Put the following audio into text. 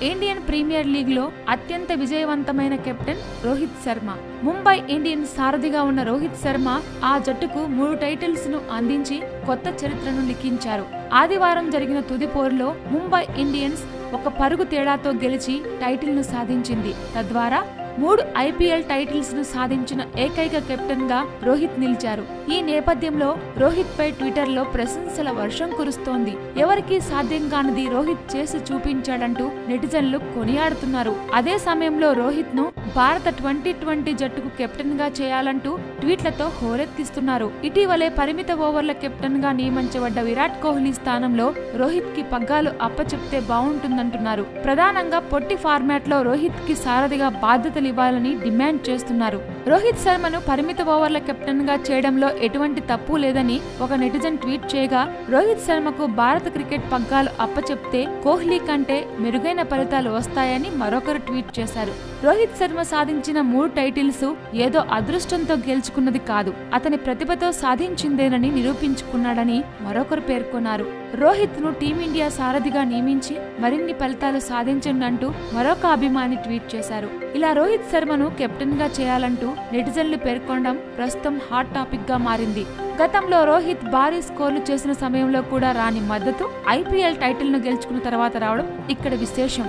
Indian premier league లో అత్యంత విజయవంతమైన కెప్టెన్ రోహిత్ శర్మ. ముంబై ఇండియన్స్ సారథిగా ఉన్న రోహిత్ శర్మ ఆ జట్టుకు 3 టైటిల్స్ ను అందించి కొత్త చరిత్రను లిఖించారు. ఆదివారం జరిగిన తుది పోరులో ముంబై ఇండియన్స్ ఒక పరుగు తేడాతో గెలిచి టైటిల్ ను సాధించింది. తద్వారా 3 IPL టైటిల్స్ ను సాధించిన ఏకైక కెప్టెన్ గా రోహిత్ నిలిచారు. ఈ నేపథ్యంలో రోహిత్ పై ట్విట్టర్ లో ప్రశంసల వర్షం కురుస్తోంది. ఎవరికీ సాధ్యం కానిది రోహిత్ చేసి చూపించాడంటూ నెటిజన్లు కొనియాడుతున్నారు. అదే సమయంలో రోహిత్ ను భారత 2020 జట్టుకు కెప్టెన్ గా చేయాలంటూ ట్వీట్లతో హోరెత్తిస్తున్నారు. ఇటీవలే పరిమిత ఓవర్ల కెప్టెన్ గా నియమించబడ్డ విరాట్ కోహ్లీ స్థానంలో రోహిత్ కి పగ్గాలు అప్పచెప్తే బాగుంటుందంటున్నారు. ప్రధానంగా పొట్టి ఫార్మాట్ లో రోహిత్ కి సారథిగా బాధ్యతలు ఇవ్వాలని డిమాండ్ చేస్తున్నారు. రోహిత్ శర్మను పరిమిత ఓవర్ల కెప్టెన్ గా చేయడంలో ఎటువంటి తప్పు లేదని ఒక నెటిజన్ ట్వీట్ చేయగా, రోహిత్ శర్మకు భారత క్రికెట్ పగ్గాలు అప్పచెప్తే కోహ్లీ కంటే మెరుగైన ఫలితాలు వస్తాయని మరొకరు ట్వీట్ చేశారు. రోహిత్ శర్మ సాధించిన 3 టైటిల్స్ ఏదో అదృష్టంతో గెలుచుకున్నది కాదు, అతని ప్రతిభతో సాధించిందేనని నిరూపించుకున్నాడని మరొకరు పేర్కొన్నారు. రోహిత్ ను టీమిండియా సారథిగా నియమించి మరిన్ని ఫలితాలు సాధించండి అంటూ మరొక అభిమాని ట్వీట్ చేశారు. ఇలా రోహిత్ శర్మను కెప్టెన్ గా చేయాలంటూ నెటిజన్లు పేర్కొనడం ప్రస్తుతం హాట్ టాపిక్ గా మారింది. గతంలో రోహిత్ భారీ స్కోర్లు చేసిన సమయంలో కూడా రాని మద్దతు IPL టైటిల్ ను గెలుచుకున్న తర్వాత రావడం ఇక్కడ విశేషం.